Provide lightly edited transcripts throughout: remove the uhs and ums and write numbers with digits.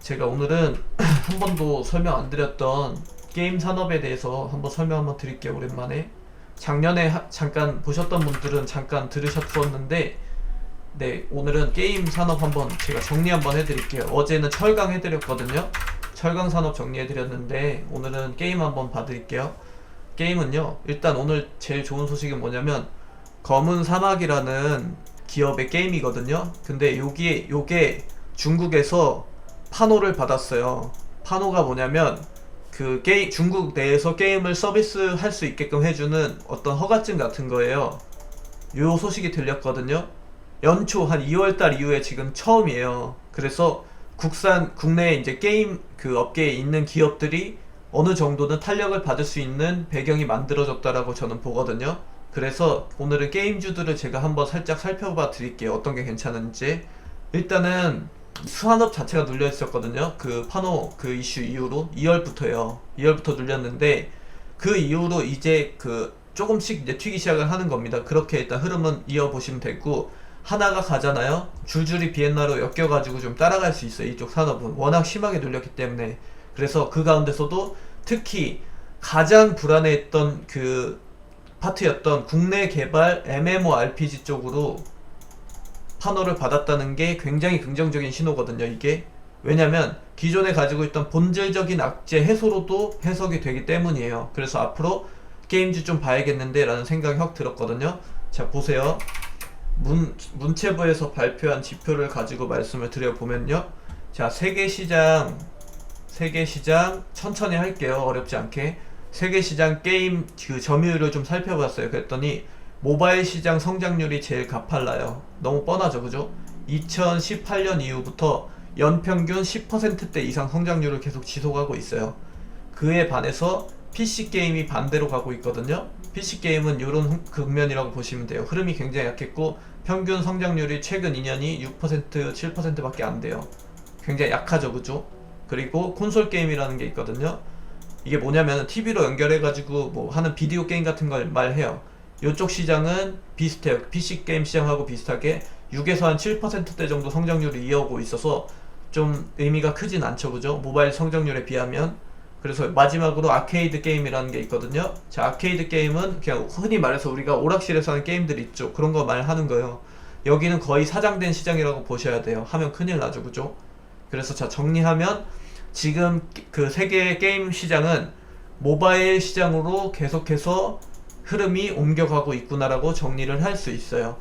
제가 오늘은 한 번도 설명 안 드렸던 게임 산업에 대해서 한번 설명 한번 드릴게요. 오랜만에 작년에 잠깐 보셨던 분들은 잠깐 들으셨었는데, 네, 오늘은 게임 산업 한번 제가 정리 한번 해드릴게요. 어제는 철강 해드렸거든요. 철강 산업 정리해드렸는데 오늘은 게임 한번 봐드릴게요. 게임은요, 일단 오늘 제일 좋은 소식은 뭐냐면 검은 사막이라는 기업의 게임이거든요. 근데 요게 중국에서 판호를 받았어요. 판호가 뭐냐면 그 게임, 중국 내에서 게임을 서비스할 수 있게끔 해주는 어떤 허가증 같은 거예요. 요 소식이 들렸거든요. 연초 한 2월달 이후에 지금 처음이에요. 그래서 국내에 이제 게임 그 업계에 있는 기업들이 어느 정도는 탄력을 받을 수 있는 배경이 만들어졌다라고 저는 보거든요. 그래서 오늘은 게임주들을 제가 한번 살짝 살펴봐 드릴게요. 어떤 게 괜찮은지. 일단은 수산업 자체가 눌려 있었거든요. 그 파노 그 이슈 이후로 2월부터요. 2월부터 눌렸는데 그 이후로 이제 그 조금씩 이제 튀기 시작을 하는 겁니다. 그렇게 일단 흐름은 이어보시면 되고, 하나가 가잖아요. 줄줄이 비엔나로 엮여가지고 좀 따라갈 수 있어요. 이쪽 산업은 워낙 심하게 눌렸기 때문에. 그래서 그 가운데서도 특히 가장 불안해했던 그 파트였던 국내 개발 MMORPG 쪽으로 판호를 받았다는 게 굉장히 긍정적인 신호거든요. 이게 왜냐면 기존에 가지고 있던 본질적인 악재 해소로도 해석이 되기 때문이에요. 그래서 앞으로 게임주 좀 봐야겠는데 라는 생각이 확 들었거든요. 자, 보세요. 문체부에서 발표한 지표를 가지고 말씀을 드려보면요, 자, 세계시장 천천히 할게요. 어렵지 않게. 세계시장 게임 그 점유율을 좀 살펴봤어요. 그랬더니 모바일 시장 성장률이 제일 가팔라요. 너무 뻔하죠, 그죠? 2018년 이후부터 연평균 10%대 이상 성장률을 계속 지속하고 있어요. 그에 반해서 PC게임이 반대로 가고 있거든요. PC게임은 이런 국면이라고 보시면 돼요. 흐름이 굉장히 약했고 평균 성장률이 최근 2년이 6%, 7%밖에 안 돼요. 굉장히 약하죠, 그죠? 그리고 콘솔 게임이라는 게 있거든요. 이게 뭐냐면 TV로 연결해가지고 뭐 하는 비디오 게임 같은 걸 말해요. 이쪽 시장은 비슷해요. PC 게임 시장하고 비슷하게 6에서 한 7%대 정도 성장률을 이어오고 있어서 좀 의미가 크진 않죠, 그죠? 모바일 성장률에 비하면. 그래서 마지막으로 아케이드 게임이라는 게 있거든요. 자, 아케이드 게임은 그냥 흔히 말해서 우리가 오락실에서 하는 게임들 있죠. 그런 거 말하는 거예요. 여기는 거의 사장된 시장이라고 보셔야 돼요. 하면 큰일 나죠, 그죠? 그래서 자, 정리하면 지금 그 세계 게임 시장은 모바일 시장으로 계속해서 흐름이 옮겨가고 있구나라고 정리를 할 수 있어요.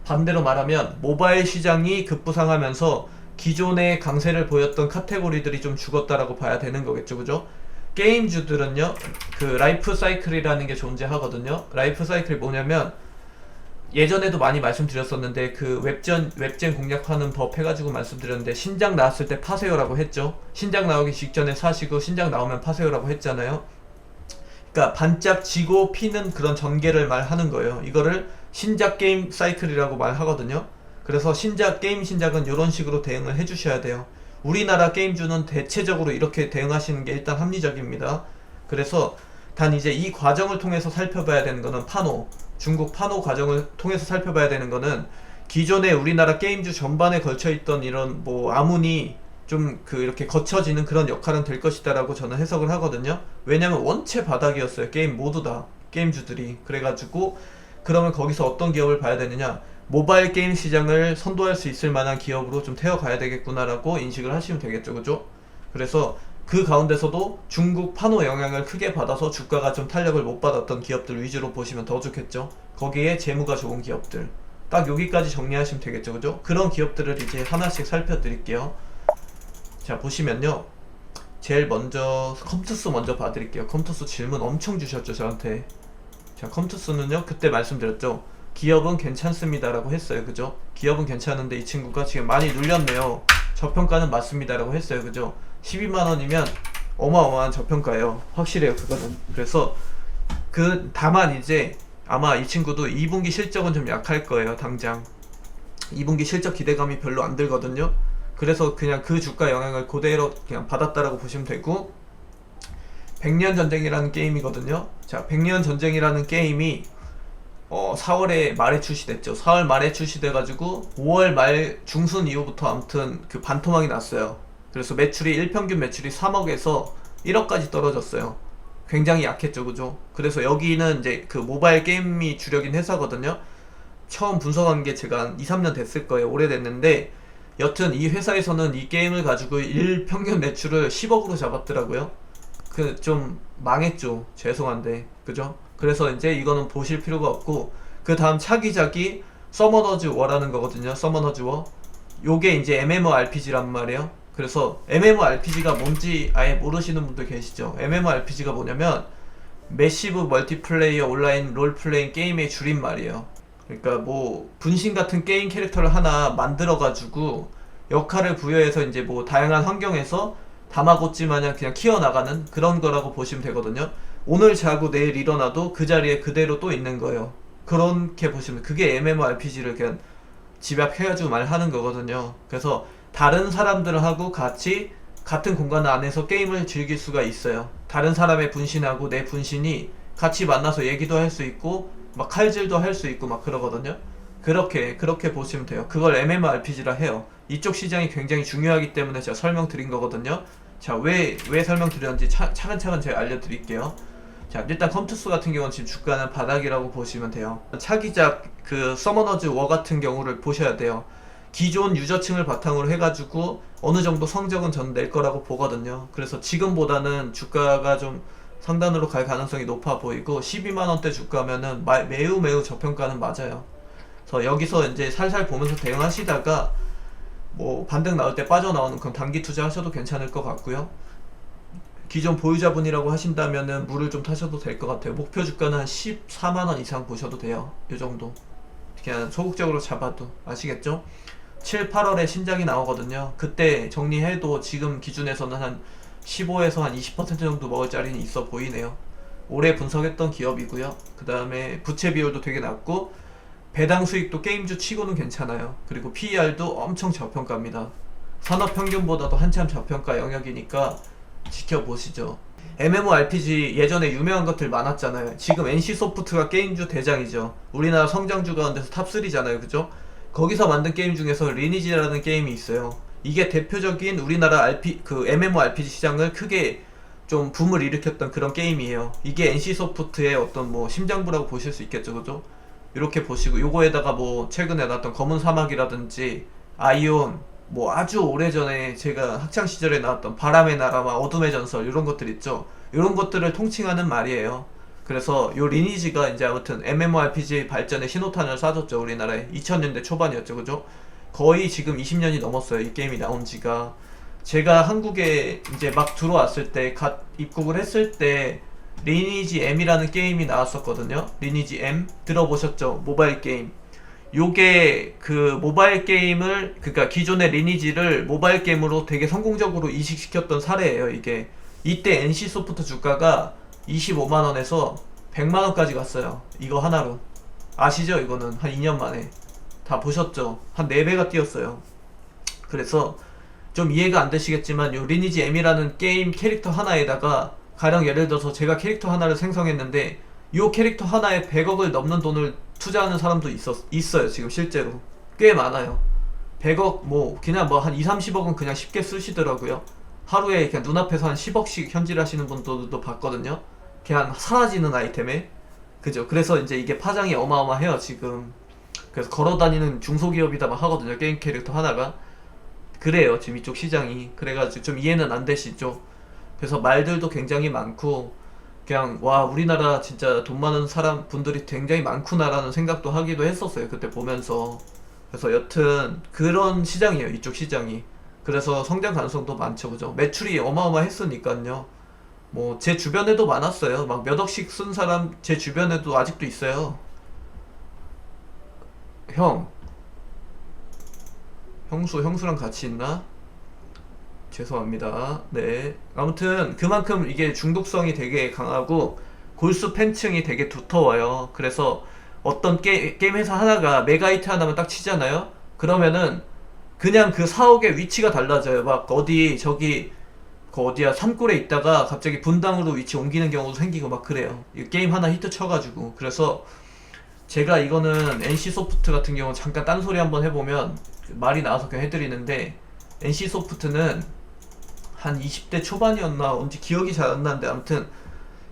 반대로 말하면 모바일 시장이 급부상하면서 기존의 강세를 보였던 카테고리들이 좀 죽었다라고 봐야 되는 거겠죠, 그죠? 게임주들은요, 그 라이프 사이클이라는 게 존재하거든요. 라이프 사이클이 뭐냐면 예전에도 많이 말씀드렸었는데 그 웹젠 공략하는 법 해가지고 말씀드렸는데, 신작 나왔을 때 파세요라고 했죠. 신작 나오기 직전에 사시고 신작 나오면 파세요라고 했잖아요. 그러니까 반짝 지고 피는 그런 전개를 말하는 거예요. 이거를 신작 게임 사이클이라고 말하거든요. 그래서 신작은 이런 식으로 대응을 해주셔야 돼요. 우리나라 게임주는 대체적으로 이렇게 대응하시는 게 일단 합리적입니다. 그래서 단 이제 이 과정을 통해서 살펴봐야 되는 거는 중국 판호 과정을 통해서 살펴봐야 되는 거는 기존의 우리나라 게임주 전반에 걸쳐있던 이런 뭐 아문이 좀 그 이렇게 거쳐지는 그런 역할은 될 것이다라고 저는 해석을 하거든요. 왜냐면 원체 바닥이었어요. 게임 모두 다 게임주들이. 그래가지고 그러면 거기서 어떤 기업을 봐야 되느냐, 모바일 게임 시장을 선도할 수 있을 만한 기업으로 좀 태워가야 되겠구나라고 인식을 하시면 되겠죠, 그죠? 그래서 그 가운데서도 중국 판호 영향을 크게 받아서 주가가 좀 탄력을 못 받았던 기업들 위주로 보시면 더 좋겠죠. 거기에 재무가 좋은 기업들, 딱 여기까지 정리하시면 되겠죠, 그죠? 그런 기업들을 이제 하나씩 살펴드릴게요. 자, 보시면요, 제일 먼저 컴투스 먼저 봐드릴게요. 컴투스 질문 엄청 주셨죠, 저한테. 자, 컴투스는요, 그때 말씀드렸죠. 기업은 괜찮습니다 라고 했어요, 그죠? 기업은 괜찮은데 이 친구가 지금 많이 눌렸네요. 저평가는 맞습니다 라고 했어요, 그죠? 12만원이면 어마어마한 저평가예요. 확실해요, 그거는. 그래서 다만 이제 아마 이 친구도 2분기 실적은 좀 약할 거예요. 당장 2분기 실적 기대감이 별로 안 들거든요. 그래서 그냥 그 주가 영향을 그대로 그냥 받았다라고 보시면 되고, 100년 전쟁이라는 게임이거든요. 자, 100년 전쟁이라는 게임이 4월에 말에 출시됐죠. 4월 말에 출시돼가지고 5월 말 중순 이후부터 아무튼 그 반토막이 났어요. 그래서 매출이 일평균 매출이 3억에서 1억까지 떨어졌어요. 굉장히 약했죠, 그죠? 그래서 여기는 이제 그 모바일 게임이 주력인 회사거든요. 처음 분석한 게 제가 한 2, 3년 됐을 거예요. 오래됐는데 여튼 이 회사에서는 이 게임을 가지고 일평균 매출을 10억으로 잡았더라고요. 그 좀 망했죠. 죄송한데, 그죠? 그래서 이제 이거는 보실 필요가 없고, 그 다음 차기작이 서머너즈 워라는 거거든요. 서머너즈 워. 요게 이제 MMORPG란 말이에요. 그래서 MMORPG가 뭔지 아예 모르시는 분들 계시죠? MMORPG가 뭐냐면 매시브 멀티플레이어 온라인 롤플레잉 게임의 줄임말이에요. 그러니까 뭐 분신 같은 게임 캐릭터를 하나 만들어 가지고 역할을 부여해서 이제 뭐 다양한 환경에서 다마고찌 마냥 그냥 키워나가는 그런 거라고 보시면 되거든요. 오늘 자고 내일 일어나도 그 자리에 그대로 또 있는 거예요. 그렇게 보시면 그게 MMORPG를 그냥 집약해가지고 말하는 거거든요. 그래서 다른 사람들하고 같이 같은 공간 안에서 게임을 즐길 수가 있어요. 다른 사람의 분신하고 내 분신이 같이 만나서 얘기도 할 수 있고 막 칼질도 할 수 있고 막 그러거든요. 그렇게 보시면 돼요. 그걸 MMORPG라 해요. 이쪽 시장이 굉장히 중요하기 때문에 제가 설명드린 거거든요. 자, 왜 설명드렸는지 차근차근 제가 알려드릴게요. 자, 일단 컴투스 같은 경우는 지금 주가는 바닥이라고 보시면 돼요. 차기작 그 서머너즈 워 같은 경우를 보셔야 돼요. 기존 유저층을 바탕으로 해가지고 어느 정도 성적은 저는 낼 거라고 보거든요. 그래서 지금보다는 주가가 좀 상단으로 갈 가능성이 높아 보이고 12만원대 주가면은 매우 저평가는 맞아요. 그래서 여기서 이제 살살 보면서 대응하시다가 뭐 반등 나올 때 빠져나오는 그런 단기 투자 하셔도 괜찮을 것 같고요. 기존 보유자분이라고 하신다면은 물을 좀 타셔도 될 것 같아요. 목표 주가는 한 14만원 이상 보셔도 돼요. 요 정도. 그냥 소극적으로 잡아도 아시겠죠? 7, 8월에 신작이 나오거든요. 그때 정리해도 지금 기준에서는 한 15에서 한 20% 정도 먹을 자리는 있어 보이네요. 올해 분석했던 기업이고요. 그 다음에 부채 비율도 되게 낮고 배당 수익도 게임주 치고는 괜찮아요. 그리고 PER도 엄청 저평가입니다. 산업평균보다도 한참 저평가 영역이니까 지켜보시죠. MMORPG 예전에 유명한 것들 많았잖아요. 지금 NC소프트가 게임주 대장이죠. 우리나라 성장주 가운데서 탑3잖아요. 그죠? 거기서 만든 게임 중에서 리니지라는 게임이 있어요. 이게 대표적인 우리나라 MMORPG 시장을 크게 좀 붐을 일으켰던 그런 게임이에요. 이게 NC소프트의 어떤 뭐 심장부라고 보실 수 있겠죠. 그죠? 이렇게 보시고 요거에다가 뭐 최근에 나왔던 검은 사막이라든지 아이온, 뭐 아주 오래전에 제가 학창시절에 나왔던 바람의 나라와 어둠의 전설 이런 것들 있죠. 이런 것들을 통칭하는 말이에요. 그래서 요 리니지가 이제 아무튼 MMORPG 발전의 신호탄을 쏴줬죠. 우리나라에 2000년대 초반이었죠. 그죠? 거의 지금 20년이 넘었어요. 이 게임이 나온 지가. 제가 한국에 이제 막 들어왔을 때 갓 입국을 했을 때 리니지 M이라는 게임이 나왔었거든요. 리니지 M 들어보셨죠? 모바일 게임. 요게 그 모바일 게임을, 그러니까 기존의 리니지를 모바일 게임으로 되게 성공적으로 이식시켰던 사례예요. 이게 이때 NC소프트 주가가 25만원에서 100만원까지 갔어요. 이거 하나로. 아시죠? 이거는 한 2년 만에 다 보셨죠? 한 4배가 뛰었어요. 그래서 좀 이해가 안 되시겠지만 요 리니지 M이라는 게임 캐릭터 하나에다가 가령 예를 들어서 제가 캐릭터 하나를 생성했는데 요 캐릭터 하나에 100억을 넘는 돈을 투자하는 사람도 있어요. 지금 실제로 꽤 많아요. 100억 뭐 그냥 뭐 한 2, 30억은 그냥 쉽게 쓰시더라고요. 하루에 그냥 눈앞에서 한 10억씩 현질하시는 분들도 봤거든요. 그냥 사라지는 아이템에. 그죠? 그래서 이제 이게 파장이 어마어마해요 지금. 그래서 걸어다니는 중소기업이다 막 하거든요. 게임 캐릭터 하나가. 그래요 지금 이쪽 시장이. 그래가지고 좀 이해는 안 되시죠? 그래서 말들도 굉장히 많고 그냥 와 우리나라 진짜 돈 많은 사람 분들이 굉장히 많구나라는 생각도 하기도 했었어요 그때 보면서. 그래서 여튼 그런 시장이에요 이쪽 시장이. 그래서 성장 가능성도 많죠. 그죠? 매출이 어마어마했으니까요. 뭐 제 주변에도 많았어요. 막 몇 억씩 쓴 사람 제 주변에도 아직도 있어요. 형수랑 같이 있나? 죄송합니다. 네. 아무튼 그만큼 이게 중독성이 되게 강하고 골수 팬층이 되게 두터워요. 그래서 어떤 게임 회사 하나가 메가히트 하나만 딱 치잖아요. 그러면은 그냥 그 사옥의 위치가 달라져요. 막 어디 저기 그 어디야 산골에 있다가 갑자기 분당으로 위치 옮기는 경우도 생기고 막 그래요. 이 게임 하나 히트 쳐가지고. 그래서 제가 이거는 NC소프트 같은 경우 잠깐 딴소리 한번 해보면 말이 나와서 그냥 해드리는데 NC소프트는 한 20대 초반이었나 언제 기억이 잘 안 나는데, 아무튼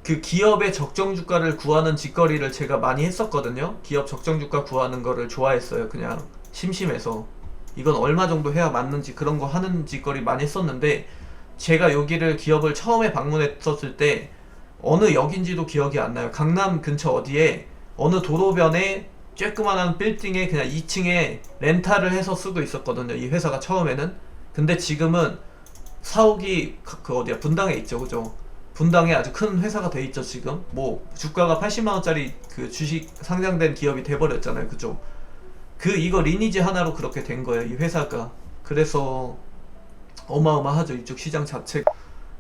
그 기업의 적정 주가를 구하는 짓거리를 제가 많이 했었거든요. 기업 적정 주가 구하는 거를 좋아했어요. 그냥 심심해서 이건 얼마 정도 해야 맞는지 그런 거 하는 짓거리 많이 했었는데, 제가 여기를 기업을 처음에 방문했었을 때 어느 역인지도 기억이 안 나요. 강남 근처 어디에 어느 도로변에 쬐끄만한 빌딩에 그냥 2층에 렌탈을 해서 쓰고 있었거든요, 이 회사가 처음에는. 근데 지금은 사옥이 그 어디야, 분당에 있죠, 그죠? 분당에 아주 큰 회사가 돼 있죠. 지금 뭐 주가가 80만 원짜리 그 주식 상장된 기업이 돼 버렸잖아요, 그죠? 그 이거 리니지 하나로 그렇게 된 거예요, 이 회사가. 그래서 어마어마하죠, 이쪽 시장 자체.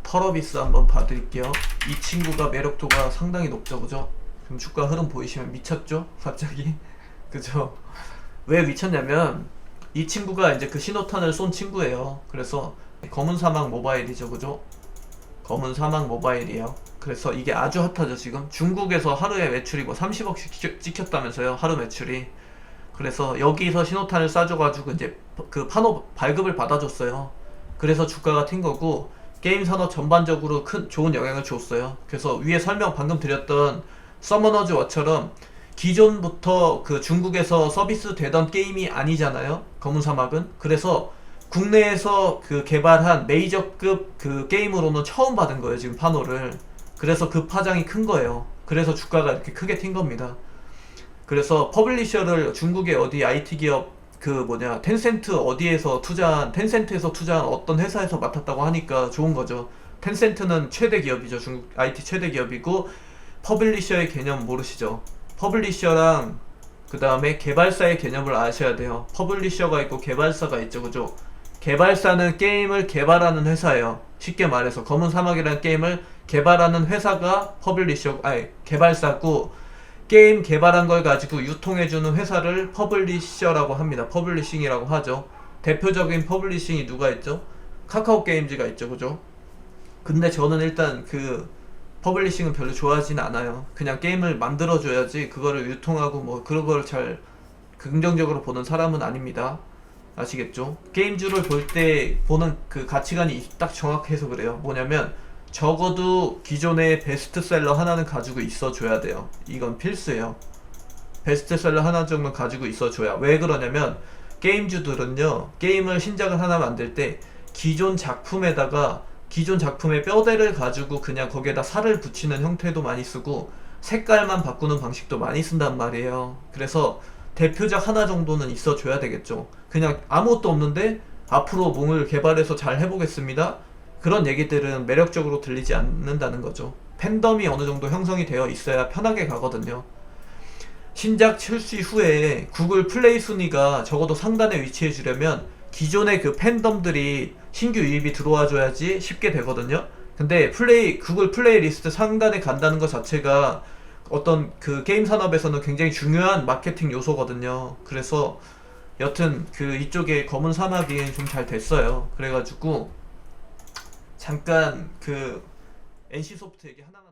펄어비스 한번 봐드릴게요. 이 친구가 매력도가 상당히 높죠, 그죠? 지금 주가 흐름 보이시면 미쳤죠, 갑자기. 그죠? 왜 미쳤냐면 이 친구가 이제 그 신호탄을 쏜 친구예요. 그래서 검은 사막 모바일이죠, 그죠? 검은 사막 모바일이에요. 그래서 이게 아주 핫하죠. 지금 중국에서 하루에 매출이 뭐 30억씩 찍혔다면서요, 하루 매출이. 그래서 여기서 신호탄을 쏴줘가지고 이제 그 판호 발급을 받아줬어요. 그래서 주가가 튄 거고, 게임 산업 전반적으로 큰 좋은 영향을 줬어요. 그래서 위에 설명 방금 드렸던 서머너즈 워처럼 기존부터 그 중국에서 서비스 되던 게임이 아니잖아요, 검은 사막은. 그래서 국내에서 그 개발한 메이저급 그 게임으로는 처음 받은 거예요, 지금 판호를. 그래서 그 파장이 큰 거예요. 그래서 주가가 이렇게 크게 튄 겁니다. 그래서 퍼블리셔를 중국의 어디 IT 기업 그 뭐냐 텐센트 어디에서 투자한, 텐센트에서 투자한 어떤 회사에서 맡았다고 하니까 좋은 거죠. 텐센트는 최대 기업이죠, 중국 IT 최대 기업이고. 퍼블리셔의 개념 모르시죠? 퍼블리셔랑 그 다음에 개발사의 개념을 아셔야 돼요. 퍼블리셔가 있고 개발사가 있죠, 그죠? 개발사는 게임을 개발하는 회사예요. 쉽게 말해서 검은 사막이라는 게임을 개발하는 회사가 퍼블리셔, 아니 개발사고, 게임 개발한 걸 가지고 유통해주는 회사를 퍼블리셔라고 합니다. 퍼블리싱이라고 하죠. 대표적인 퍼블리싱이 누가 있죠? 카카오 게임즈가 있죠, 그죠? 근데 저는 일단 그 퍼블리싱은 별로 좋아하진 않아요. 그냥 게임을 만들어줘야지 그거를 유통하고 뭐 그런 걸 잘 긍정적으로 보는 사람은 아닙니다. 아시겠죠? 게임주를 볼 때 보는 그 가치관이 딱 정확해서 그래요. 뭐냐면 적어도 기존의 베스트셀러 하나는 가지고 있어줘야 돼요. 이건 필수예요. 베스트셀러 하나 정도 가지고 있어줘야. 왜 그러냐면 게임주들은요, 게임을 신작을 하나 만들 때 기존 작품에다가 기존 작품의 뼈대를 가지고 그냥 거기에다 살을 붙이는 형태도 많이 쓰고 색깔만 바꾸는 방식도 많이 쓴단 말이에요. 그래서 대표작 하나 정도는 있어줘야 되겠죠. 그냥 아무것도 없는데 앞으로 몽을 개발해서 잘 해보겠습니다, 그런 얘기들은 매력적으로 들리지 않는다는 거죠. 팬덤이 어느 정도 형성이 되어 있어야 편하게 가거든요. 신작 출시 후에 구글 플레이 순위가 적어도 상단에 위치해 주려면 기존의 그 팬덤들이 신규 유입이 들어와 줘야지 쉽게 되거든요. 근데 구글 플레이 리스트 상단에 간다는 것 자체가 어떤 그 게임 산업에서는 굉장히 중요한 마케팅 요소거든요. 그래서 여튼 그 이쪽에 검은 사막이 좀 잘 됐어요. 그래가지고 잠깐 그 NC소프트 얘기 하나만